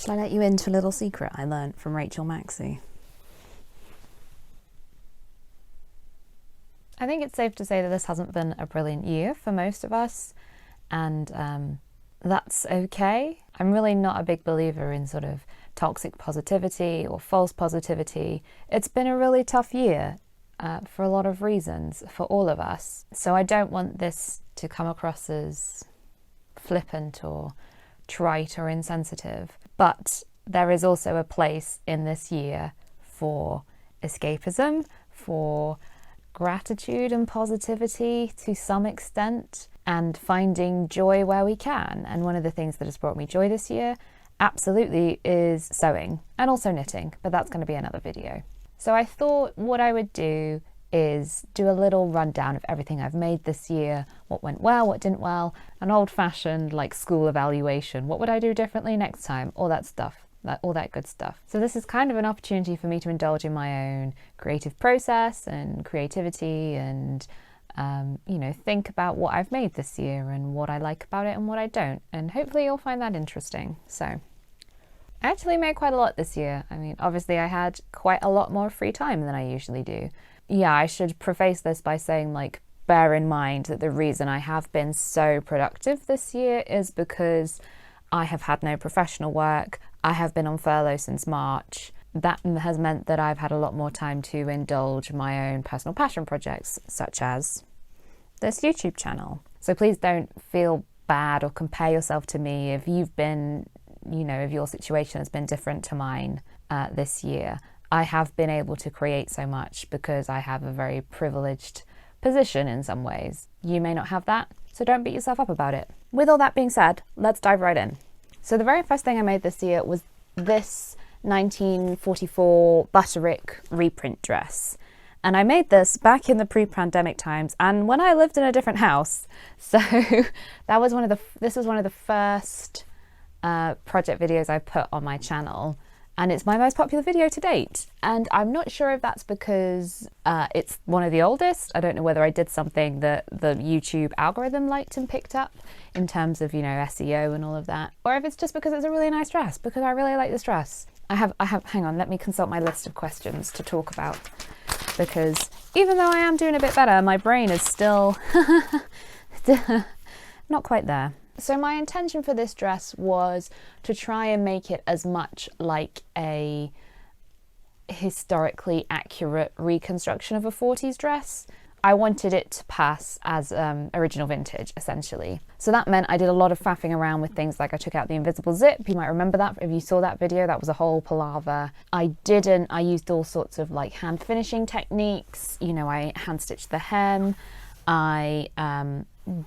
Shall I let you into a little secret I learnt from Rachel Maxey? I think it's safe to say that this hasn't been a brilliant year for most of us, and that's okay. I'm really not a big believer in sort of toxic positivity or false positivity. It's been a really tough year for a lot of reasons for all of us. So I don't want this to come across as flippant or trite or insensitive. But there is also a place in this year for escapism, for gratitude and positivity to some extent, and finding joy where we can. And one of the things that has brought me joy this year absolutely is sewing and also knitting, but that's going to be another video. So I thought what I would do is do a little rundown of everything I've made this year, what went well, what didn't well, an old-fashioned like school evaluation. What would I do differently next time? All that stuff. All that good stuff. So this is kind of an opportunity for me to indulge in my own creative process and creativity and, think about what I've made this year and what I like about it and what I don't. And hopefully you'll find that interesting. So I actually made quite a lot this year. I mean, obviously I had quite a lot more free time than I usually do. Yeah, I should preface this by saying, bear in mind that the reason I have been so productive this year is because I have had no professional work. I have been on furlough since March. That has meant that I've had a lot more time to indulge my own personal passion projects, such as this YouTube channel. So please don't feel bad or compare yourself to me if you've been, if your situation has been different to mine this year. I have been able to create so much because I have a very privileged position in some ways. You may not have that, so don't beat yourself up about it. With all that being said, let's dive right in. So the very first thing I made this year was this 1944 Butterick reprint dress. And I made this back in the pre-pandemic times and when I lived in a different house. So this was one of the first project videos I put on my channel. And it's my most popular video to date. And I'm not sure if that's because it's one of the oldest. I don't know whether I did something that the YouTube algorithm liked and picked up in terms of, SEO and all of that. Or if it's just because it's a really nice dress, because I really like this dress. Hang on, let me consult my list of questions to talk about. Because even though I am doing a bit better, my brain is still not quite there. So my intention for this dress was to try and make it as much like a historically accurate reconstruction of a 40s dress. I wanted it to pass as original vintage, essentially. So that meant I did a lot of faffing around with things like I took out the invisible zip. You might remember that if you saw that video, that was a whole palaver. I used all sorts of hand finishing techniques. I hand stitched the hem. I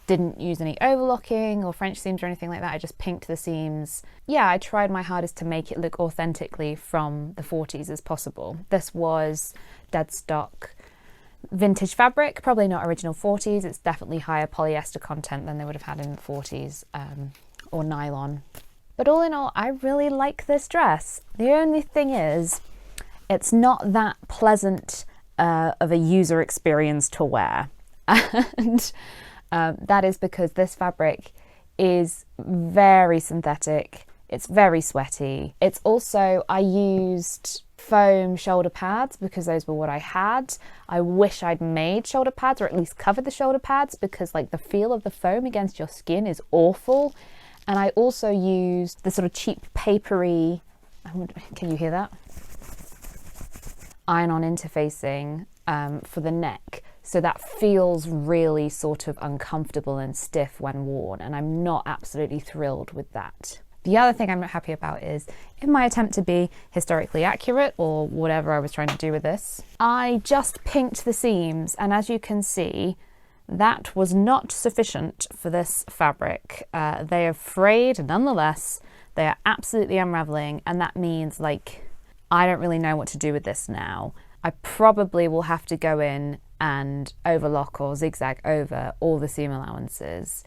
didn't use any overlocking or French seams or anything like that. I just pinked the seams. Yeah, I tried my hardest to make it look authentically from the 40s as possible. This was dead stock vintage fabric, probably not original 40s. It's definitely higher polyester content than they would have had in the 40s or nylon. But all in all, I really like this dress. The only thing is, it's not that pleasant of a user experience to wear. And that is because this fabric is very synthetic. It's very sweaty. It's also, I used foam shoulder pads because those were what I had. I wish I'd made shoulder pads or at least covered the shoulder pads because the feel of the foam against your skin is awful. And I also used the sort of cheap papery, can you hear that? Iron-on interfacing for the neck. So that feels really sort of uncomfortable and stiff when worn, and I'm not absolutely thrilled with that. The other thing I'm not happy about is, in my attempt to be historically accurate, or whatever I was trying to do with this, I just pinked the seams, and as you can see, that was not sufficient for this fabric. They are frayed nonetheless, they are absolutely unraveling, and that means I don't really know what to do with this now. I probably will have to go in and overlock or zigzag over all the seam allowances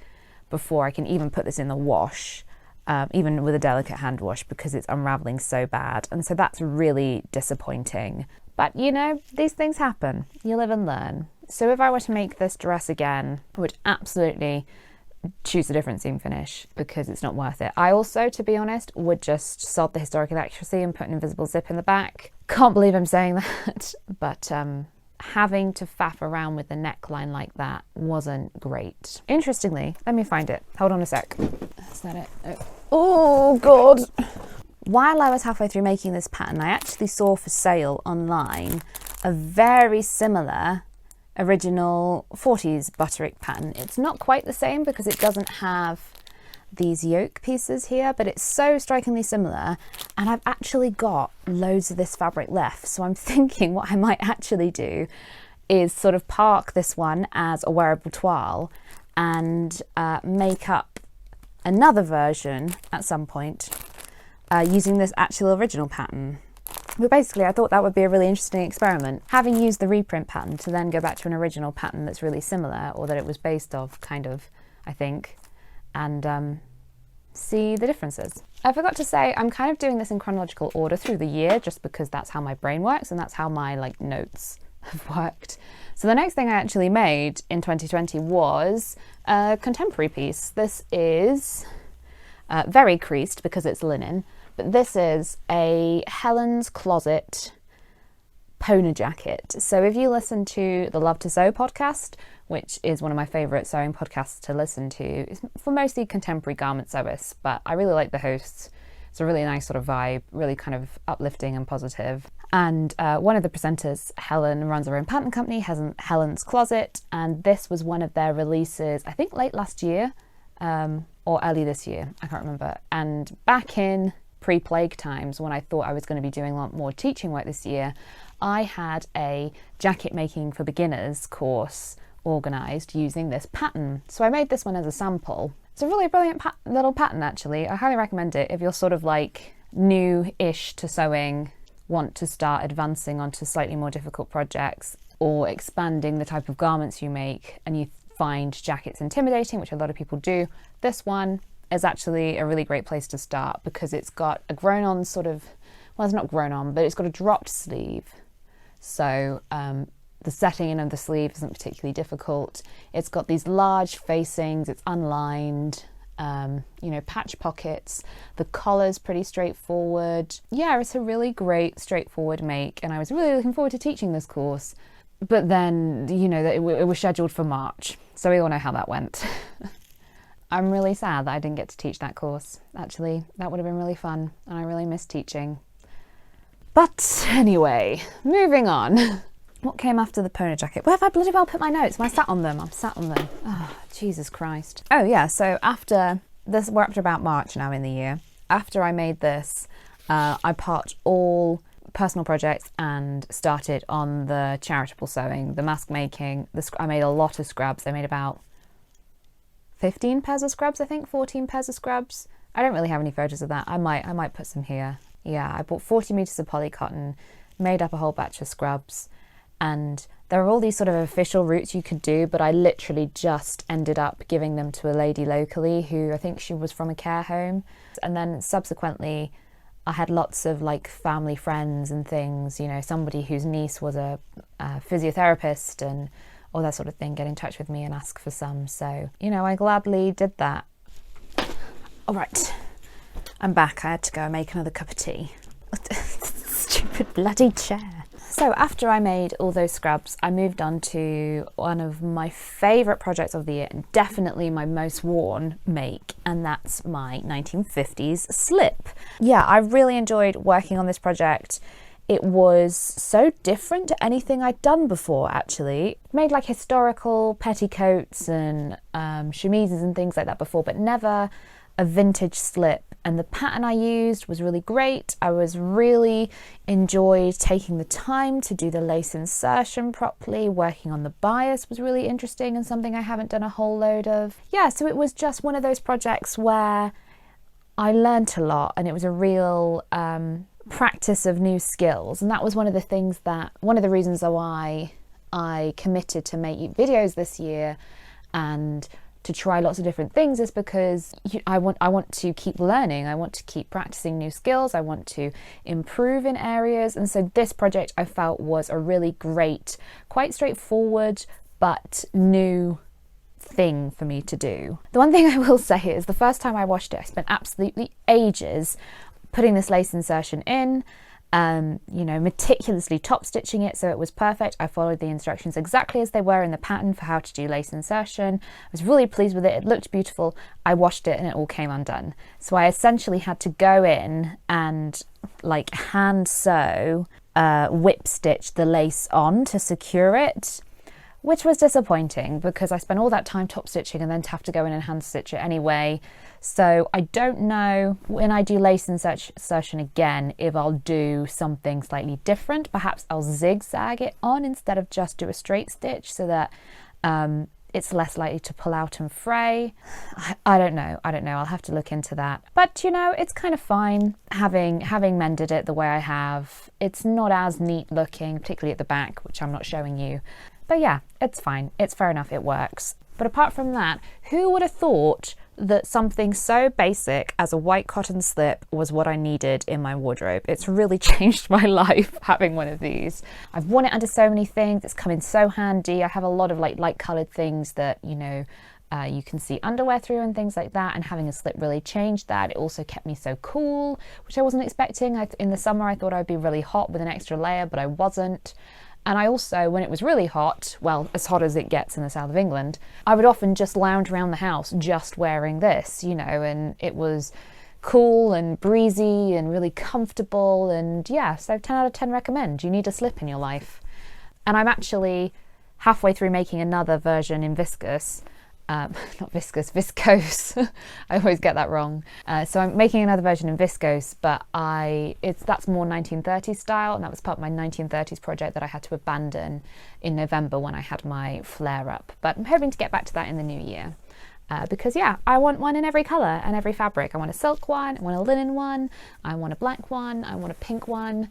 before I can even put this in the wash, even with a delicate hand wash, because it's unraveling so bad. And so that's really disappointing. But these things happen. You live and learn. So if I were to make this dress again, I would absolutely choose a different seam finish because it's not worth it. I also, to be honest, would just sod the historic accuracy and put an invisible zip in the back. Can't believe I'm saying that, but having to faff around with the neckline like that wasn't great. Interestingly, let me find it. Hold on a sec. Is that it? Oh God. While I was halfway through making this pattern, I actually saw for sale online a very similar original 40s butterick pattern. It's not quite the same because it doesn't have these yoke pieces here, but it's so strikingly similar, and I've actually got loads of this fabric left, so I'm thinking what I might actually do is sort of park this one as a wearable toile and make up another version at some point using this actual original pattern. But basically I thought that would be a really interesting experiment, having used the reprint pattern to then go back to an original pattern that's really similar, or that it was based off, kind of, I think, and see the differences. I forgot to say, I'm kind of doing this in chronological order through the year just because that's how my brain works and that's how my notes have worked. So the next thing I actually made in 2020 was a contemporary piece. This is very creased because it's linen, but this is a Helen's Closet Poner jacket. So if you listen to the Love to Sew podcast, which is one of my favourite sewing podcasts to listen to, it's for mostly contemporary garment sewists, but I really like the hosts. It's a really nice sort of vibe, really kind of uplifting and positive. And one of the presenters, Helen, runs her own pattern company, Helen's Closet, and this was one of their releases, I think late last year or early this year, I can't remember. And back in pre-plague times, when I thought I was going to be doing a lot more teaching work this year, I had a jacket making for beginners course organised using this pattern. So I made this one as a sample. It's a really brilliant little pattern actually. I highly recommend it if you're sort of like new-ish to sewing, want to start advancing onto slightly more difficult projects, or expanding the type of garments you make and you find jackets intimidating, which a lot of people do. This one is actually a really great place to start because it's got a grown-on sort of, well, it's not grown-on, but it's got a dropped sleeve. So the setting in of the sleeve isn't particularly difficult. It's got these large facings, it's unlined, patch pockets. The collar's pretty straightforward. Yeah, it's a really great straightforward make, and I was really looking forward to teaching this course. But then, it was scheduled for March, so we all know how that went. I'm really sad that I didn't get to teach that course, actually. That would have been really fun, and I really miss teaching. But anyway, moving on. What came after the Poner jacket? Where have I bloody well put my notes? Am I sat on them? I'm sat on them. Oh, Jesus Christ. Oh yeah, so after this, we're up to about March now in the year. After I made this, I parked all personal projects and started on the charitable sewing, the mask making. I made a lot of scrubs. I made about 15 pairs of scrubs, I think, 14 pairs of scrubs. I don't really have any photos of that. I might put some here. Yeah, I bought 40 meters of polycotton, made up a whole batch of scrubs, and there are all these sort of official routes you could do, but I literally just ended up giving them to a lady locally who I think she was from a care home. And then subsequently I had lots of family friends and things, somebody whose niece was a physiotherapist and all that sort of thing, get in touch with me and ask for some. So, I gladly did that. All right, I'm back. I had to go and make another cup of tea. Stupid bloody chair. So after I made all those scrubs, I moved on to one of my favourite projects of the year, and definitely my most worn make, and that's my 1950s slip. Yeah, I really enjoyed working on this project. It was so different to anything I'd done before, actually. Made historical petticoats and chemises and things like that before, but never a vintage slip. And the pattern I used was really great. I was really enjoyed taking the time to do the lace insertion properly. Working on the bias was really interesting and something I haven't done a whole load of. Yeah, so it was just one of those projects where I learnt a lot, and it was a real practice of new skills. And that was one of the reasons why I committed to make videos this year and to try lots of different things, is because I want to keep learning. I want to keep practicing new skills. I want to improve in areas. And so this project I felt was a really great, quite straightforward, but new thing for me to do. The one thing I will say is the first time I washed it, I spent absolutely ages putting this lace insertion in, you know, meticulously top stitching it so it was perfect. I followed the instructions exactly as they were in the pattern for how to do lace insertion. I was really pleased with it. It looked beautiful. I washed it and it all came undone. So I essentially had to go in and like hand sew, whip stitch the lace on to secure it, which was disappointing because I spent all that time top stitching and then to have to go in and hand stitch it anyway. So I don't know when I do lace insertion again if I'll do something slightly different. Perhaps I'll zigzag it on instead of just do a straight stitch so that it's less likely to pull out and fray. I don't know. I'll have to look into that. But you know, it's kind of fine having mended it the way I have. It's not as neat looking, particularly at the back, which I'm not showing you. But yeah, it's fine. It's fair enough. It works. But apart from that, who would have thought that something so basic as a white cotton slip was what I needed in my wardrobe? It's really changed my life having one of these. I've worn it under so many things. It's come in so handy. I have a lot of like light coloured things that, you know, you can see underwear through and things like that, and having a slip really changed that. It also kept me so cool, which I wasn't expecting. In the summer I thought I'd be really hot with an extra layer, but I wasn't. And I also, when it was really hot, well, as hot as it gets in the south of England, I would often just lounge around the house just wearing this, you know, and it was cool and breezy and really comfortable. And yeah, so 10 out of 10 recommend. You need a slip in your life. And I'm actually halfway through making another version in viscose. Not viscose, viscose. I always get that wrong. So I'm making another version in viscose, but that's more 1930s style, and that was part of my 1930s project that I had to abandon in November when I had my flare up. But I'm hoping to get back to that in the new year. Because yeah, I want one in every colour and every fabric. I want a silk one, I want a linen one, I want a black one, I want a pink one.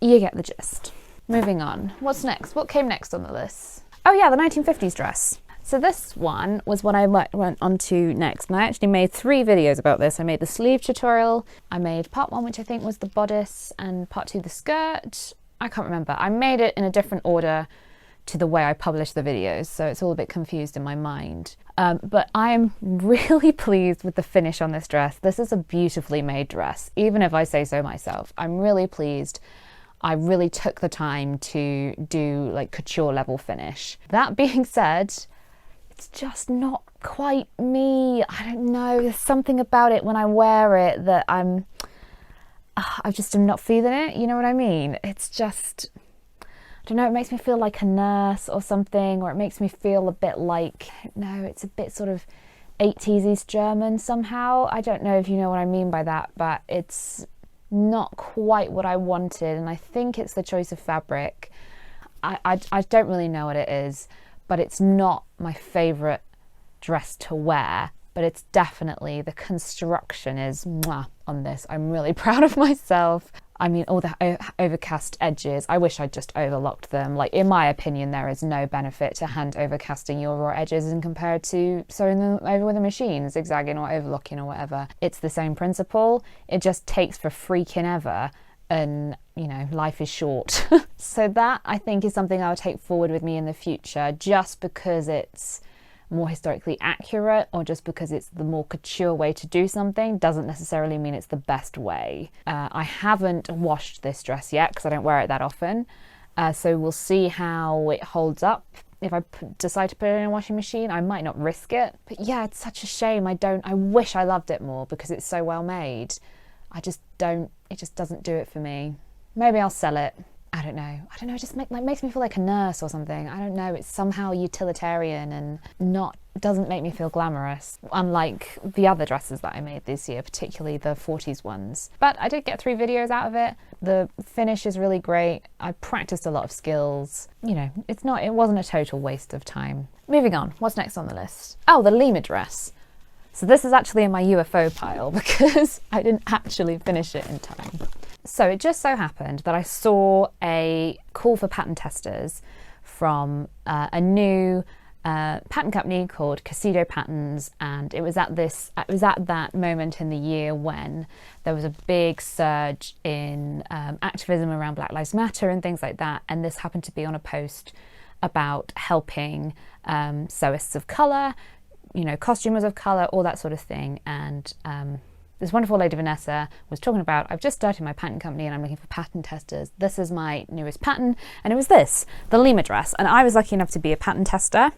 You get the gist. Moving on. What's next? What came next on the list? Oh yeah, the 1950s dress. So this one was what I went on to next, and I actually made 3 videos about this. I made the sleeve tutorial, I made part 1, which I think was the bodice, and part 2 the skirt. I can't remember. I made it in a different order to the way I published the videos, so it's all a bit confused in my mind. But I am really pleased with the finish on this dress. This is a beautifully made dress, even if I say so myself. I'm really pleased. I really took the time to do like couture level finish. That being said, it's just not quite me. I don't know, there's something about it when I wear it that I just am not feeling it, you know what I mean? It's just, I don't know, it makes me feel like a nurse or something, or it makes me feel a bit like, no, it's a bit sort of 80s East German somehow. I don't know if you know what I mean by that, but it's not quite what I wanted, and I think it's the choice of fabric. I don't really know what it is, but it's not my favourite dress to wear, but it's definitely, the construction is mwah on this. I'm really proud of myself. I mean, all the overcast edges, I wish I'd just overlocked them. Like, in my opinion, there is no benefit to hand overcasting your raw edges in compared to sewing them over with a machine, zigzagging or overlocking or whatever. It's the same principle. It just takes for freaking ever. And, you know, life is short. So that, I think, is something I'll take forward with me in the future, just because it's more historically accurate, or just because it's the more couture way to do something, doesn't necessarily mean it's the best way. I haven't washed this dress yet because I don't wear it that often. So we'll see how it holds up. If I decide to put it in a washing machine, I might not risk it. But yeah, it's such a shame. I wish I loved it more because it's so well made. I just don't, it just doesn't do it for me. Maybe I'll sell it. I don't know, it just makes me feel like a nurse or something. I don't know, it's somehow utilitarian and doesn't make me feel glamorous, unlike the other dresses that I made this year, particularly the 40s ones. But I did get 3 videos out of it. The finish is really great. I practiced a lot of skills. You know, it wasn't a total waste of time. Moving on, what's next on the list? Oh, the Lima dress. So this is actually in my UFO pile because I didn't actually finish it in time. So it just so happened that I saw a call for pattern testers from a new pattern company called Costube Patterns, and it was at that moment in the year when there was a big surge in activism around Black Lives Matter and things like that, and this happened to be on a post about helping sewists of colour, you know, costumers of colour, all that sort of thing. And this wonderful lady Vanessa was talking about, I've just started my pattern company and I'm looking for pattern testers. This is my newest pattern, and it was this, the Lima dress. And I was lucky enough to be a pattern tester,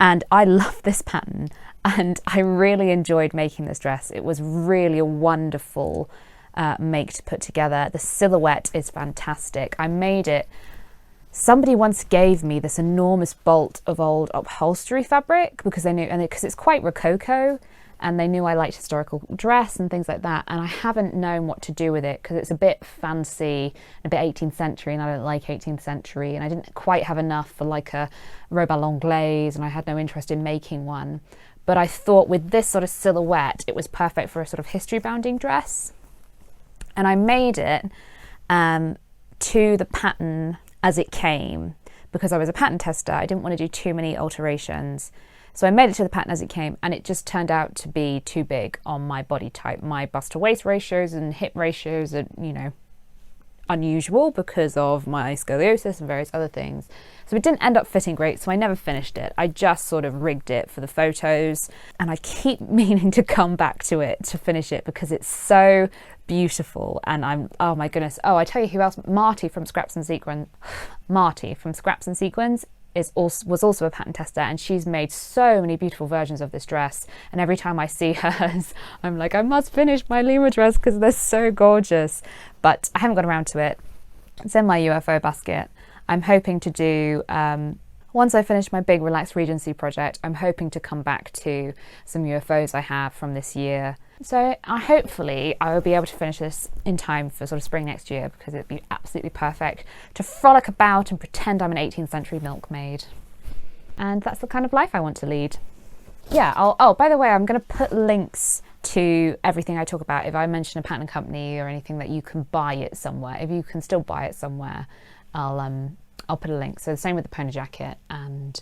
and I love this pattern, and I really enjoyed making this dress. It was really a wonderful make to put together. The silhouette is fantastic. I made it. Somebody once gave me this enormous bolt of old upholstery fabric because they knew, and because it's quite Rococo, and they knew I liked historical dress and things like that, and I haven't known what to do with it because it's a bit fancy, a bit 18th century, and I don't like 18th century, and I didn't quite have enough for like a robe à l'anglaise, and I had no interest in making one. But I thought with this sort of silhouette, it was perfect for a sort of history-bounding dress. And I made it to the pattern as it came, because I was a pattern tester. I didn't want to do too many alterations. So I made it to the pattern as it came, and it just turned out to be too big on my body type. My bust to waist ratios and hip ratios are, you know, unusual because of my scoliosis and various other things. So it didn't end up fitting great, so I never finished it. I just sort of rigged it for the photos, and I keep meaning to come back to it to finish it because it's so beautiful. And oh my goodness. Oh, I tell you who else, Marty from Scraps and Sequins was also a pattern tester, and she's made so many beautiful versions of this dress, and every time I see hers I'm like, I must finish my Lima dress because they're so gorgeous. But I haven't got around to it. It's in my UFO basket. I'm hoping to do, once I finish my big Relaxed Regency project, I'm hoping to come back to some UFOs I have from this year. So hopefully I will be able to finish this in time for sort of spring next year, because it'd be absolutely perfect to frolic about and pretend I'm an 18th century milkmaid. And that's the kind of life I want to lead. Yeah, oh, by the way, I'm going to put links to everything I talk about. If I mention a pattern company or anything that you can buy it somewhere, if you can still buy it somewhere, I'll put a link. So the same with the Poner jacket and,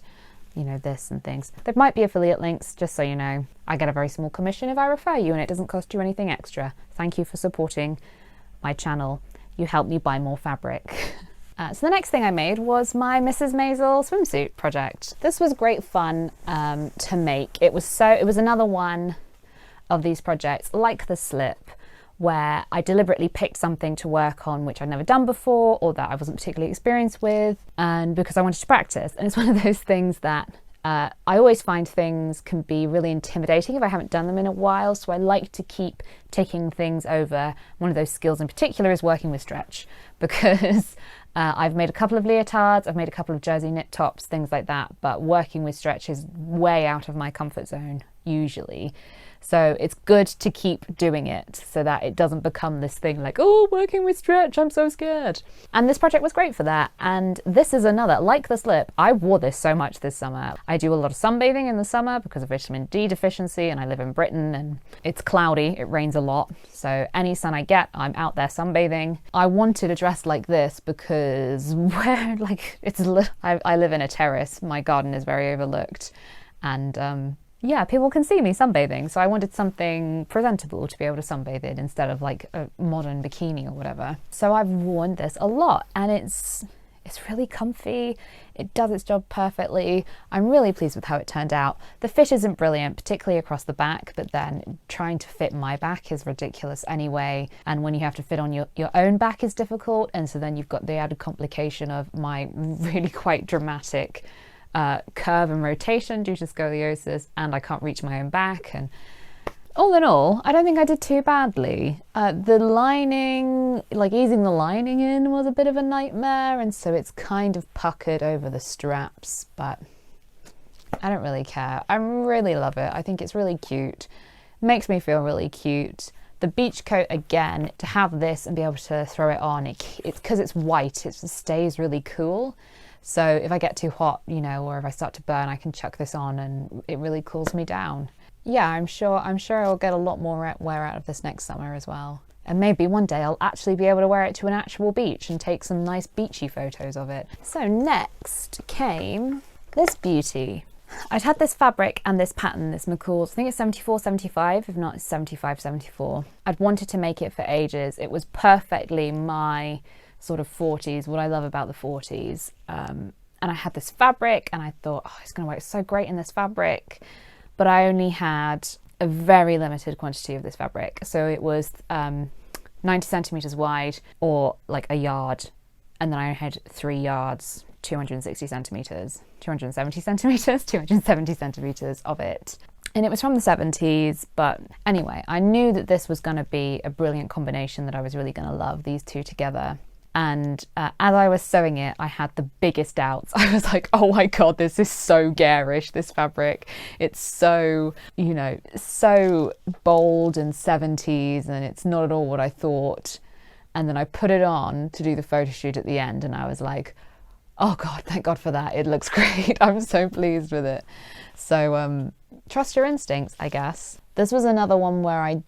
you know, this and things. There might be affiliate links, just so you know. I get a very small commission if I refer you, and it doesn't cost you anything extra. Thank you for supporting my channel. You help me buy more fabric. So the next thing I made was my Mrs. Maisel swimsuit project. This was great fun to make. It was another one of these projects, like the slip, where I deliberately picked something to work on which I'd never done before, or that I wasn't particularly experienced with, and because I wanted to practice. And it's one of those things that I always find things can be really intimidating if I haven't done them in a while, so I like to keep taking things over. One of those skills in particular is working with stretch, because I've made a couple of leotards, I've made a couple of jersey knit tops, things like that, but working with stretch is way out of my comfort zone usually. So it's good to keep doing it so that it doesn't become this thing like, oh, working with stretch, I'm so scared. And this project was great for that. And this is another, like the slip, I wore this so much this summer. I do a lot of sunbathing in the summer because of vitamin D deficiency, and I live in Britain and it's cloudy, it rains a lot. So any sun I get, I'm out there sunbathing. I wanted a dress like this because I live in a terrace, my garden is very overlooked, and yeah, people can see me sunbathing, so I wanted something presentable to be able to sunbathe in instead of like a modern bikini or whatever. So I've worn this a lot, and it's really comfy. It does its job perfectly. I'm really pleased with how it turned out. The fit isn't brilliant, particularly across the back, but then trying to fit my back is ridiculous anyway. And when you have to fit on your own back is difficult, and so then you've got the added complication of my really quite dramatic curve and rotation due to scoliosis, and I can't reach my own back. And all in all, I don't think I did too badly. The lining, like easing the lining in, was a bit of a nightmare, and so it's kind of puckered over the straps, but I don't really care. I really love it. I think it's really cute. Makes me feel really cute. The beach coat, again, to have this and be able to throw it on, it's because it's white, it just stays really cool. So if I get too hot, you know, or if I start to burn, I can chuck this on and it really cools me down. Yeah, I'm sure I'll get a lot more wear out of this next summer as well. And maybe one day I'll actually be able to wear it to an actual beach and take some nice beachy photos of it. So next came this beauty. I'd had this fabric and this pattern, this McCall, I think it's 74-75, if not 75-74. I'd wanted to make it for ages. It was perfectly my sort of 40s, what I love about the 40s. And I had this fabric and I thought, oh, it's going to work so great in this fabric. But I only had a very limited quantity of this fabric. So it was 90 centimeters wide, or like a yard. And then I had 3 yards, 260 centimeters, 270 centimeters, 270 centimeters of it. And it was from the 70s, but anyway, I knew that this was going to be a brilliant combination that I was really going to love, these two together. And as I was sewing it, I had the biggest doubts. I was like, oh my God, this is so garish, this fabric. It's so, you know, so bold and 70s, and it's not at all what I thought. And then I put it on to do the photo shoot at the end, and I was like, oh God, thank God for that. It looks great. I'm so pleased with it. So trust your instincts, I guess. This was another one where I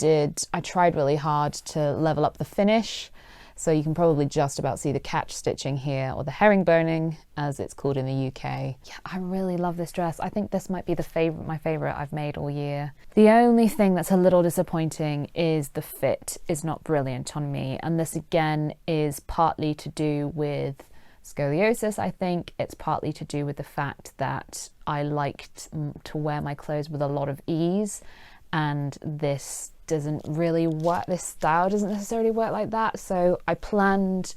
tried really hard to level up the finish. So you can probably just about see the catch stitching here, or the herringboning as it's called in the UK. Yeah, I really love this dress. I think this might be my favorite I've made all year. The only thing that's a little disappointing is the fit is not brilliant on me. And this again is partly to do with scoliosis, I think. It's partly to do with the fact that I liked to wear my clothes with a lot of ease, and this doesn't really work, this style doesn't necessarily work like that. So I planned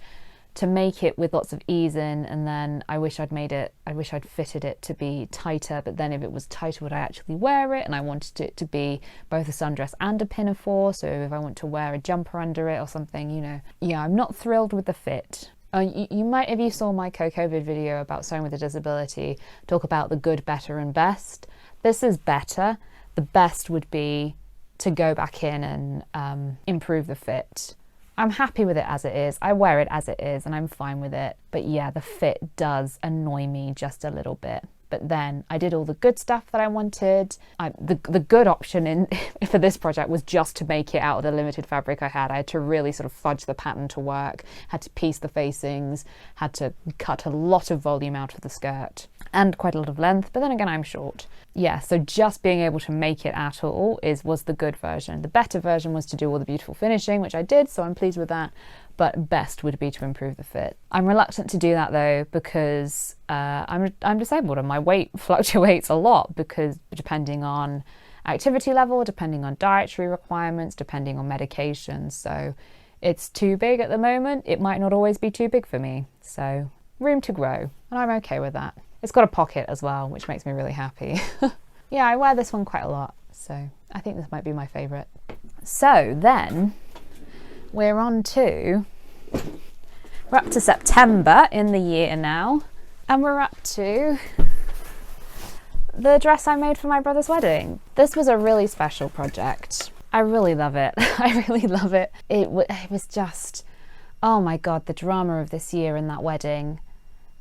to make it with lots of ease in, and then I wish I'd fitted it to be tighter, but then if it was tighter, would I actually wear it? And I wanted it to be both a sundress and a pinafore, so if I want to wear a jumper under it or something, you know. Yeah, I'm not thrilled with the fit. You might, if you saw my COVID video about sewing with a disability, talk about the good, better and best. This is better. The best would be to go back in and improve the fit. I'm happy with it as it is. I wear it as it is and I'm fine with it. But yeah, the fit does annoy me just a little bit. But then I did all the good stuff that I wanted. The good option for this project was just to make it out of the limited fabric I had. I had to really sort of fudge the pattern to work, had to piece the facings, had to cut a lot of volume out of the skirt and quite a lot of length, but then again I'm short. Yeah, so just being able to make it at all was the good version. The better version was to do all the beautiful finishing, which I did, so I'm pleased with that. But best would be to improve the fit. I'm reluctant to do that though, because I'm disabled and my weight fluctuates a lot, because depending on activity level, depending on dietary requirements, depending on medication. So it's too big at the moment. It might not always be too big for me. So room to grow, and I'm okay with that. It's got a pocket as well, which makes me really happy. Yeah, I wear this one quite a lot, so I think this might be my favourite. So then we're up to September in the year now, and we're up to the dress I made for my brother's wedding. This was a really special project. I really love it. I really love it. It was just, oh my God, the drama of this year in that wedding.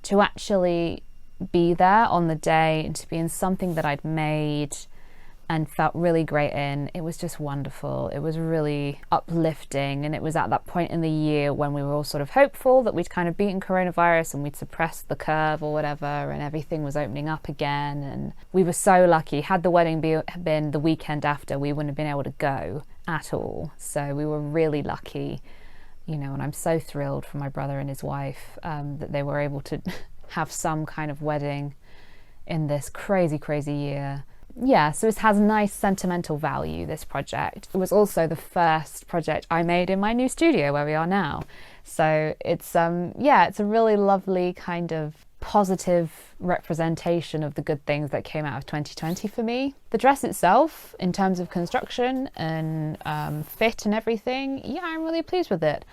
To actually be there on the day and to be in something that I'd made and felt really great in, it was just wonderful. It was really uplifting, and it was at that point in the year when we were all sort of hopeful that we'd kind of beaten coronavirus and we'd suppressed the curve or whatever, and everything was opening up again. And we were so lucky. Had the wedding been the weekend after, we wouldn't have been able to go at all. So we were really lucky, you know, and I'm so thrilled for my brother and his wife that they were able to have some kind of wedding in this crazy, crazy year. Yeah, so it has nice sentimental value, this project. It was also the first project I made in my new studio where we are now. So it's it's a really lovely kind of positive representation of the good things that came out of 2020 for me. The dress itself, in terms of construction and fit and everything, yeah, I'm really pleased with it.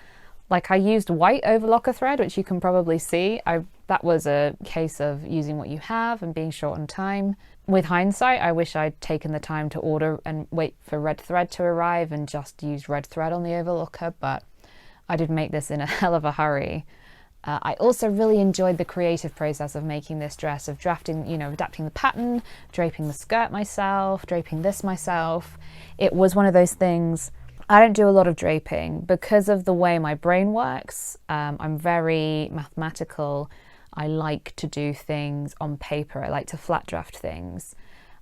Like, I used white overlocker thread, which you can probably see. That was a case of using what you have and being short on time. With hindsight, I wish I'd taken the time to order and wait for red thread to arrive and just use red thread on the overlocker, but I did make this in a hell of a hurry. I also really enjoyed the creative process of making this dress, of drafting, adapting the pattern, draping the skirt myself, draping this myself. It was one of those things. I don't do a lot of draping because of the way my brain works. I'm very mathematical. I like to do things on paper. I like to flat draft things.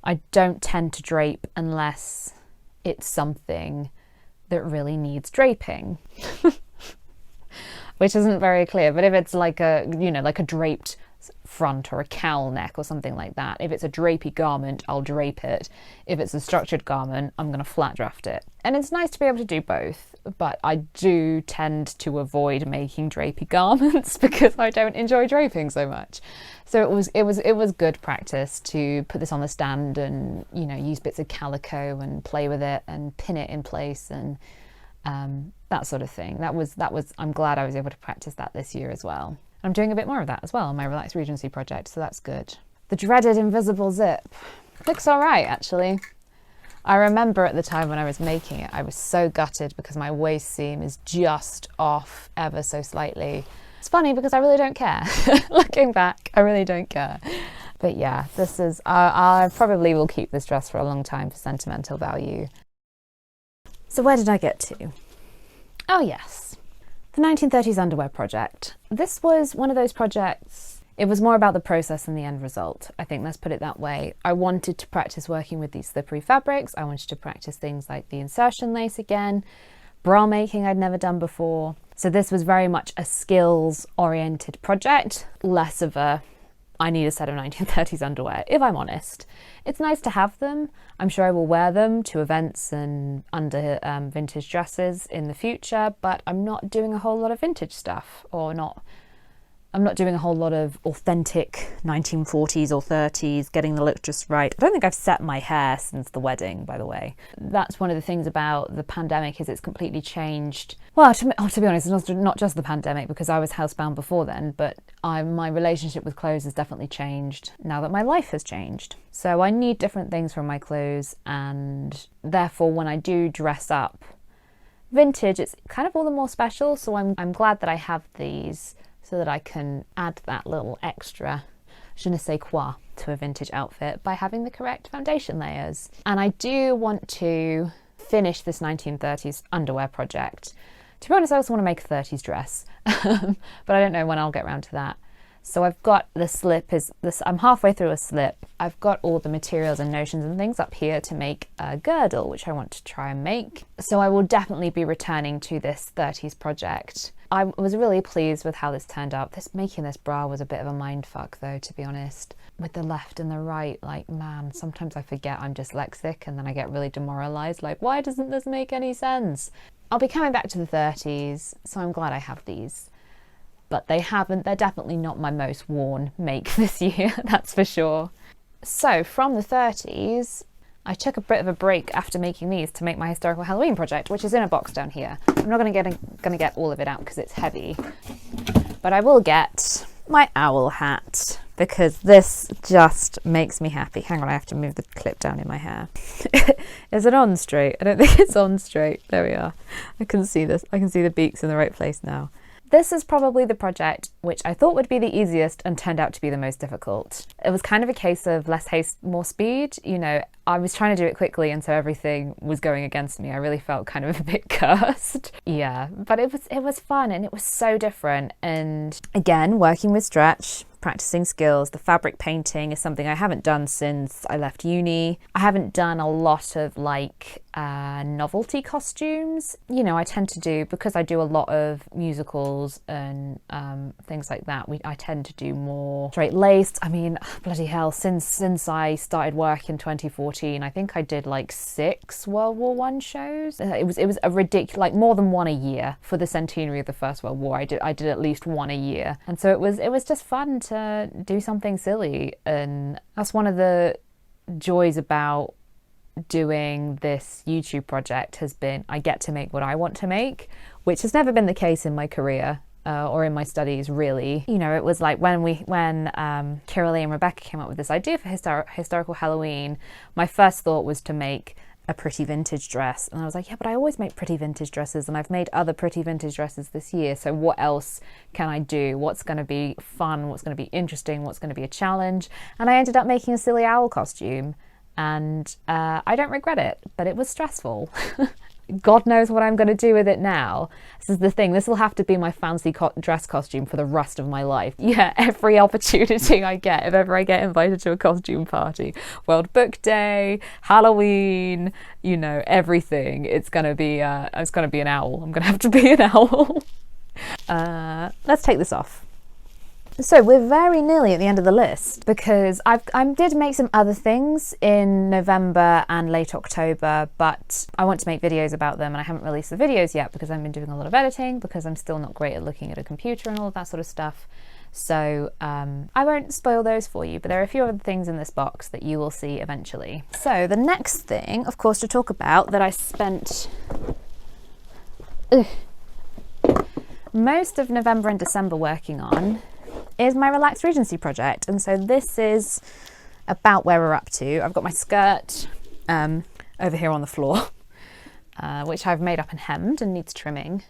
I don't tend to drape unless it's something that really needs draping, which isn't very clear. But if it's like a draped lace front or a cowl neck or something like that. If it's a drapey garment, I'll drape it. If it's a structured garment, I'm going to flat draft it. And it's nice to be able to do both, but I do tend to avoid making drapey garments because I don't enjoy draping so much. So it was good practice to put this on the stand and, you know, use bits of calico and play with it and pin it in place and that sort of thing. That was I'm glad I was able to practice that this year as well. I'm doing a bit more of that as well on my Relaxed Regency project, so that's good. The dreaded invisible zip looks all right, actually. I remember at the time when I was making it, I was so gutted because my waist seam is just off ever so slightly. It's funny because I really don't care. Looking back, I really don't care. But yeah, this is, I probably will keep this dress for a long time for sentimental value. So where did I get to? Oh yes, the 1930s underwear project. This was one of those projects, it was more about the process than the end result. I think let's put it that way. I wanted to practice working with these slippery fabrics. I wanted to practice things like the insertion lace again, bra making I'd never done before. So this was very much a skills-oriented project, less of a, I need a set of 1930s underwear, if I'm honest. It's nice to have them. I'm sure I will wear them to events and under vintage dresses in the future, but I'm not doing a whole lot of vintage stuff, I'm not doing a whole lot of authentic 1940s or 30s, getting the look just right. I don't think I've set my hair since the wedding, by the way. That's one of the things about the pandemic is it's completely changed. Well, to be honest, it's not just the pandemic because I was housebound before then, but my relationship with clothes has definitely changed now that my life has changed. So I need different things from my clothes, and therefore when I do dress up vintage, it's kind of all the more special. So I'm glad that I have these, so that I can add that little extra je ne sais quoi to a vintage outfit by having the correct foundation layers. And I do want to finish this 1930s underwear project. To be honest, I also want to make a 30s dress, but I don't know when I'll get around to that. So I've got the slip, I'm halfway through a slip. I've got all the materials and notions and things up here to make a girdle, which I want to try and make. So I will definitely be returning to this 30s project. I was really pleased with how this turned out. Making this bra was a bit of a mindfuck though, to be honest. With the left and the right, like, man, sometimes I forget I'm dyslexic and then I get really demoralized, like, why doesn't this make any sense? I'll be coming back to the 30s, so I'm glad I have these. But they're definitely not my most worn make this year, that's for sure. So from the 30s, I took a bit of a break after making these to make my historical Halloween project, which is in a box down here. I'm not gonna get all of it out because it's heavy, but I will get my owl hat because this just makes me happy. Hang on, I have to move the clip down in my hair. Is it on straight? I don't think it's on straight. There we are. I can see this. I can see the beaks in the right place now. This is probably the project which I thought would be the easiest and turned out to be the most difficult. It was kind of a case of less haste, more speed. You know, I was trying to do it quickly and so everything was going against me. I really felt kind of a bit cursed. Yeah, but it was fun and it was so different. And again, working with stretch, practicing skills. The fabric painting is something I haven't done since I left uni. I haven't done a lot of like novelty costumes. You know, I tend to do, because I do a lot of musicals and things like that, I tend to do more straight laced. I mean, bloody hell, since I started work in 2014, I think I did like 6 World War I shows. It was a ridiculous, like more than one a year for the centenary of the First World War. I did at least one a year. And so it was just fun to do something silly. And that's one of the joys about doing this YouTube project has been I get to make what I want to make, which has never been the case in my career or in my studies, really. You know, it was like when Kiralee and Rebecca came up with this idea for historical Halloween, my first thought was to make a pretty vintage dress. And I was like, yeah, but I always make pretty vintage dresses and I've made other pretty vintage dresses this year. So what else can I do? What's going to be fun? What's going to be interesting? What's going to be a challenge? And I ended up making a silly owl costume. And I don't regret it, but it was stressful. God knows what I'm going to do with it now. This is the thing, this will have to be my fancy dress costume for the rest of my life. Yeah, every opportunity I get, if ever I get invited to a costume party, World Book Day, Halloween, you know, everything, it's going to be an owl. I'm going to have to be an owl. Let's take this off. So we're very nearly at the end of the list because I did make some other things in November and late October, but I want to make videos about them and I haven't released the videos yet because I've been doing a lot of editing, because I'm still not great at looking at a computer and all of that sort of stuff. So I won't spoil those for you, but there are a few other things in this box that you will see eventually. So the next thing, of course, to talk about that I spent most of November and December working on is my Relaxed Regency project. And so this is about where we're up to. I've got my skirt over here on the floor, which I've made up and hemmed and needs trimming.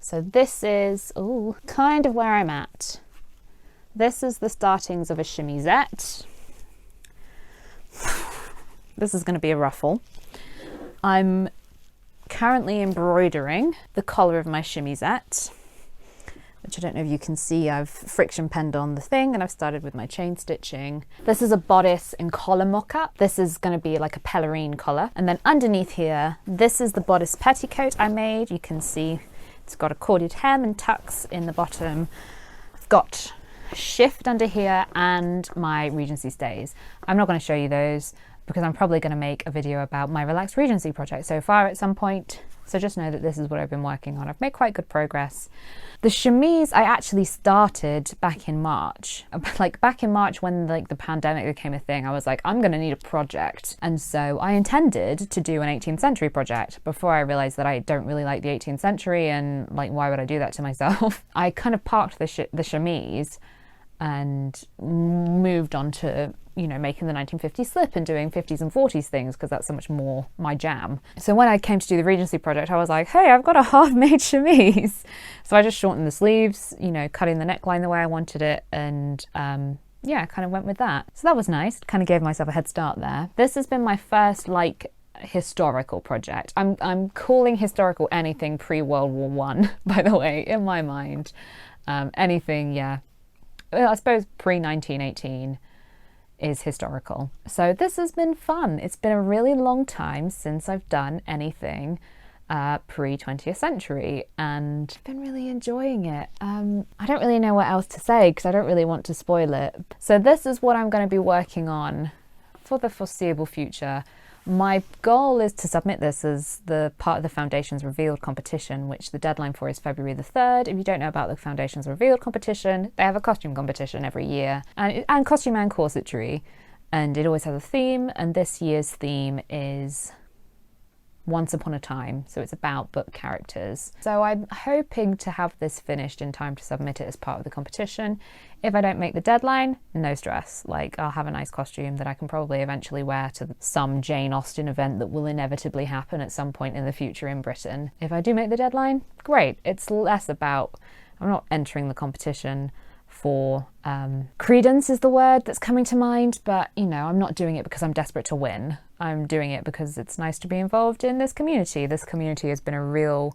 So this is kind of where I'm at. This is the startings of a chemisette. This is going to be a ruffle. I'm currently embroidering the collar of my chemisette, which I don't know if you can see. I've friction penned on the thing and I've started with my chain stitching. This is a bodice and collar mock-up. This is going to be like a pelerine collar. And then underneath here, this is the bodice petticoat I made. You can see it's got a corded hem and tucks in the bottom. I've got a shift under here and my Regency stays. I'm not going to show you those because I'm probably going to make a video about my Relaxed Regency project so far at some point. So just know that this is what I've been working on. I've made quite good progress. The chemise I actually started back in March. Like back in March when the pandemic became a thing, I was like, I'm going to need a project. And so I intended to do an 18th century project before I realized that I don't really like the 18th century and like, why would I do that to myself? I kind of parked the chemise and moved on to, you know, making the 1950s slip and doing 50s and 40s things because that's so much more my jam. So when I came to do the Regency project, I was like, hey, I've got a half-made chemise. So I just shortened the sleeves, you know, cutting the neckline the way I wanted it, and yeah, kind of went with that. So that was nice. Kind of gave myself a head start there. This has been my first like historical project. I'm calling historical anything pre-World War I, by the way, in my mind. Anything, yeah. I suppose pre-1918 is historical. So this has been fun. It's been a really long time since I've done anything pre-20th century and I've been really enjoying it. I don't really know what else to say because I don't really want to spoil it. So this is what I'm going to be working on for the foreseeable future. My goal is to submit this as the part of the Foundations Revealed competition, which the deadline for is February the 3rd. If you don't know about the Foundations Revealed competition, they have a costume competition every year, and costume and corsetry, and it always has a theme, and this year's theme is Once Upon a Time, so it's about book characters. So I'm hoping to have this finished in time to submit it as part of the competition. If I don't make the deadline, no stress. Like, I'll have a nice costume that I can probably eventually wear to some Jane Austen event that will inevitably happen at some point in the future in Britain. If I do make the deadline, great. It's less about, I'm not entering the competition for credence is the word that's coming to mind, but you know, I'm not doing it because I'm desperate to win. I'm doing it because it's nice to be involved in this community. This community has been a real,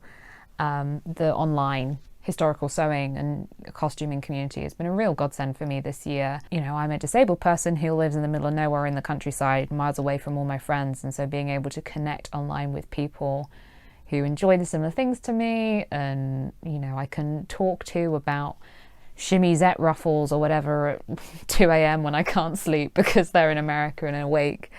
the online historical sewing and costuming community has been a real godsend for me this year. You know, I'm a disabled person who lives in the middle of nowhere in the countryside, miles away from all my friends, and so being able to connect online with people who enjoy the similar things to me, and you know, I can talk to about chemisette ruffles or whatever at 2 a.m. when I can't sleep because they're in America and awake.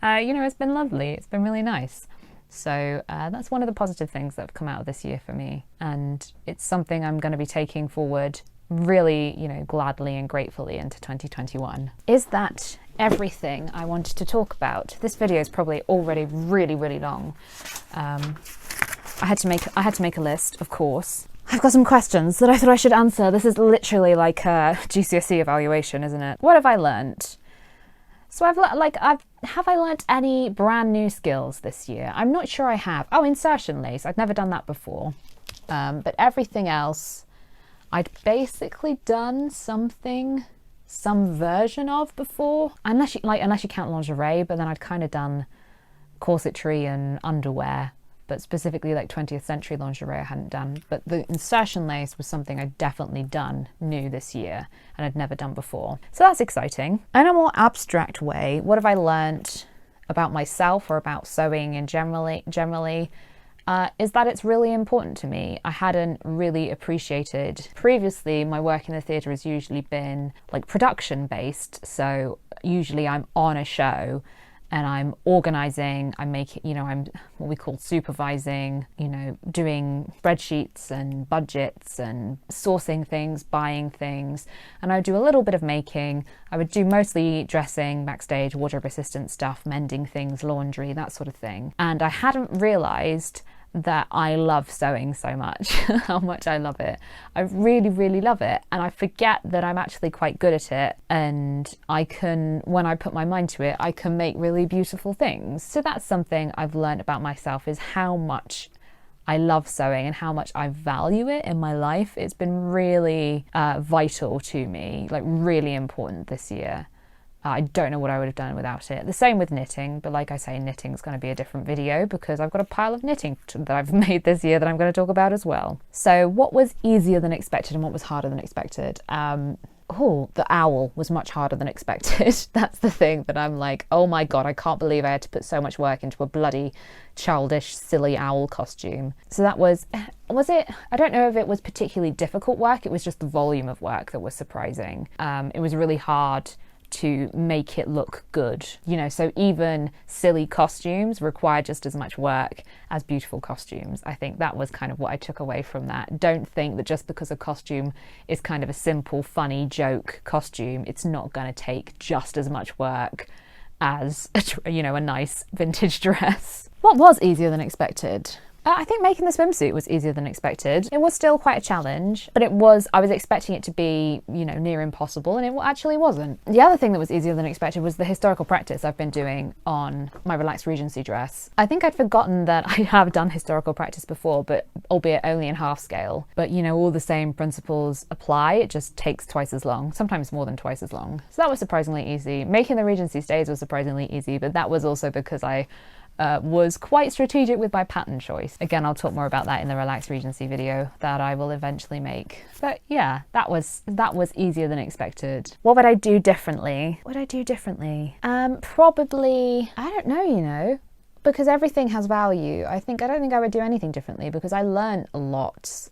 You know, it's been lovely. It's been really nice. So that's one of the positive things that have come out of this year for me. And it's something I'm going to be taking forward really, you know, gladly and gratefully into 2021. Is that everything I wanted to talk about? This video is probably already really, really long. I had to make a list, of course. I've got some questions that I thought I should answer. This is literally like a GCSE evaluation, isn't it? What have I learnt? So have I learnt any brand new skills this year? I'm not sure I have. Oh, insertion lace. I'd never done that before. But everything else, I'd basically done something, some version of before. Unless you count lingerie, but then I'd kind of done corsetry and underwear. But specifically like 20th century lingerie I hadn't done. But the insertion lace was something I'd definitely done new this year and I'd never done before. So that's exciting. In a more abstract way, what have I learnt about myself or about sewing and generally? is that it's really important to me. I hadn't really appreciated. Previously, my work in the theatre has usually been like production based. So usually I'm on a show and I'm organising, I'm making, you know, I'm what we call supervising, you know, doing spreadsheets and budgets and sourcing things, buying things. And I would do a little bit of making. I would do mostly dressing, backstage, wardrobe assistant stuff, mending things, laundry, that sort of thing. And I hadn't realised that I love sewing so much, how much I love it. I really, really love it. And I forget that I'm actually quite good at it. And I can, when I put my mind to it, I can make really beautiful things. So that's something I've learned about myself, is how much I love sewing and how much I value it in my life. It's been really vital to me, like really important this year. I don't know what I would have done without it. The same with knitting, but like I say, knitting's going to be a different video because I've got a pile of knitting that I've made this year that I'm going to talk about as well. So what was easier than expected and what was harder than expected? The owl was much harder than expected. That's the thing that I'm like, oh my God, I can't believe I had to put so much work into a bloody childish, silly owl costume. So that was it? I don't know if it was particularly difficult work. It was just the volume of work that was surprising. It was really hard to make it look good, you know, so even silly costumes require just as much work as beautiful costumes. I think that was kind of what I took away from that. Don't think that just because a costume is kind of a simple, funny joke costume, it's not going to take just as much work as, you know, a nice vintage dress. What was easier than expected? I think making the swimsuit was easier than expected. It was still quite a challenge, but I was expecting it to be, you know, near impossible, and it actually wasn't. The other thing that was easier than expected was the historical practice I've been doing on my relaxed Regency dress. I think I'd forgotten that I have done historical practice before, but albeit only in half scale. But, you know, all the same principles apply. It just takes twice as long, sometimes more than twice as long. So that was surprisingly easy. Making the Regency stays was surprisingly easy, but that was also because I was quite strategic with my pattern choice. Again, I'll talk more about that in the Relaxed Regency video that I will eventually make. But yeah, that was easier than expected. What would I do differently? Probably, I don't know, you know, because everything has value. I don't think I would do anything differently because I learned a lot.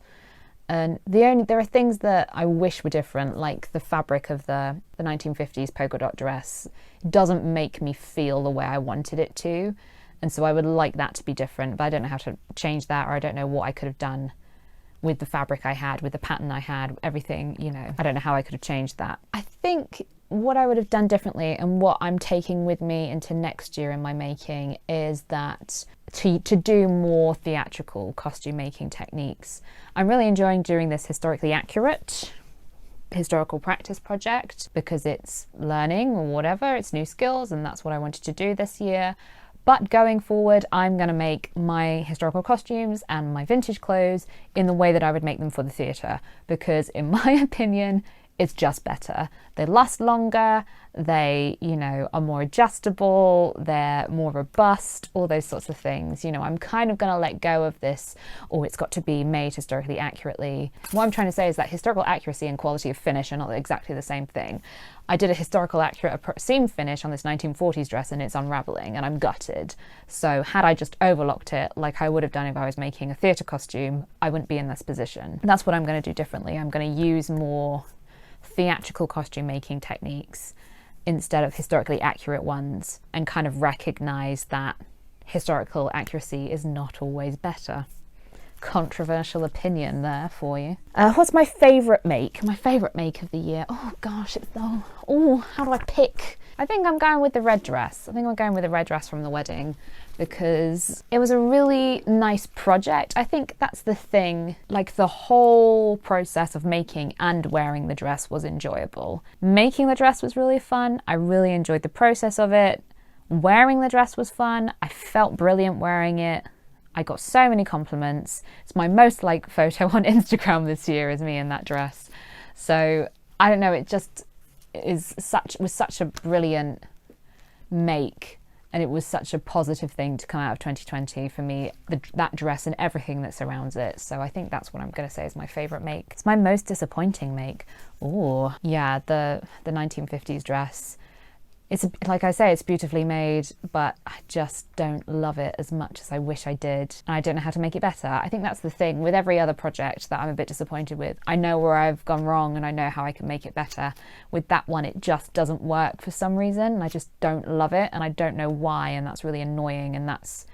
And there are things that I wish were different, like the fabric of the 1950s polka dot dress. It doesn't make me feel the way I wanted it to. And so I would like that to be different, but I don't know how to change that, or I don't know what I could have done with the fabric I had, with the pattern I had, everything, you know. I don't know how I could have changed that. I think what I would have done differently and what I'm taking with me into next year in my making is that to do more theatrical costume making techniques. I'm really enjoying doing this historically accurate historical practice project because it's learning or whatever, it's new skills, and that's what I wanted to do this year. But going forward, I'm going to make my historical costumes and my vintage clothes in the way that I would make them for the theatre, because in my opinion, it's just better. They last longer, they, you know, are more adjustable, they're more robust, all those sorts of things. You know, I'm kind of going to let go of this, it's got to be made historically accurately. What I'm trying to say is that historical accuracy and quality of finish are not exactly the same thing. I did a historical accurate seam finish on this 1940s dress and it's unraveling and I'm gutted. So had I just overlocked it like I would have done if I was making a theatre costume, I wouldn't be in this position. That's what I'm going to do differently. I'm going to use more theatrical costume making techniques instead of historically accurate ones, and kind of recognize that historical accuracy is not always better. Controversial opinion there for you. What's my favourite make? My favourite make of the year? Oh gosh, how do I pick? I think I'm going with the red dress. I think I'm going with the red dress from the wedding because it was a really nice project. I think that's the thing, like the whole process of making and wearing the dress was enjoyable. Making the dress was really fun. I really enjoyed the process of it. Wearing the dress was fun. I felt brilliant wearing it. I got so many compliments. It's my most liked photo on Instagram this year is me in that dress. So I don't know, it just was such a brilliant make, and it was such a positive thing to come out of 2020 for me, that dress and everything that surrounds it. So I think that's what I'm going to say is my favourite make. It's my most disappointing make. Oh, yeah, the 1950s dress. it's, like I say, it's beautifully made, but I just don't love it as much as I wish I did. And I don't know how to make it better. I think that's the thing with every other project that I'm a bit disappointed with. I know where I've gone wrong and I know how I can make it better. With that one, it just doesn't work for some reason. And I just don't love it and I don't know why. And that's really annoying. And that's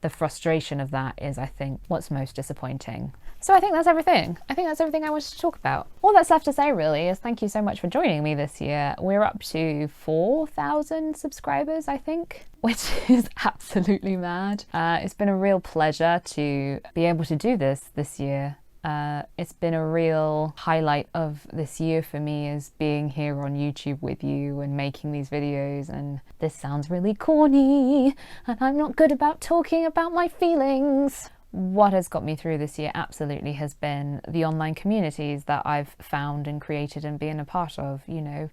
the frustration of that is, I think, what's most disappointing. So I think that's everything. I think that's everything I wanted to talk about. All that's left to say really is thank you so much for joining me this year. We're up to 4,000 subscribers, I think, which is absolutely mad. It's been a real pleasure to be able to do this year. It's been a real highlight of this year for me, is being here on YouTube with you and making these videos. And this sounds really corny and I'm not good about talking about my feelings. What has got me through this year absolutely has been the online communities that I've found and created and been a part of. You know,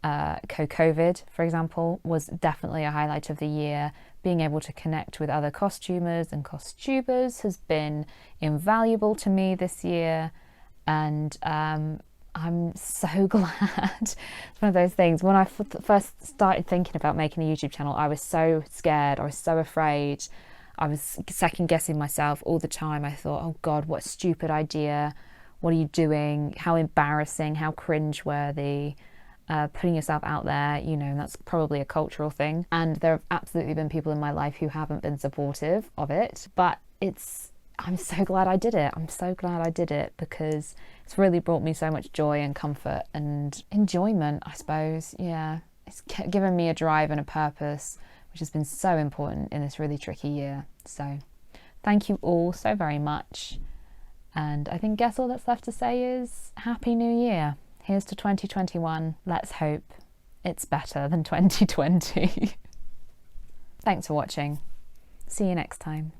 COVID, for example, was definitely a highlight of the year. Being able to connect with other costumers and costubers has been invaluable to me this year, and I'm so glad. It's one of those things, when I first started thinking about making a YouTube channel, I was so scared, I was so afraid, I was second guessing myself all the time. I thought, oh God, what a stupid idea, what are you doing, how embarrassing, how cringe-worthy. Putting yourself out there, you know, and that's probably a cultural thing. And there have absolutely been people in my life who haven't been supportive of it, but I'm so glad I did it. I'm so glad I did it because it's really brought me so much joy and comfort and enjoyment, I suppose. Yeah, it's given me a drive and a purpose, which has been so important in this really tricky year. So thank you all so very much. And I guess all that's left to say is Happy New Year. Here's to 2021. Let's hope it's better than 2020. Thanks for watching. See you next time.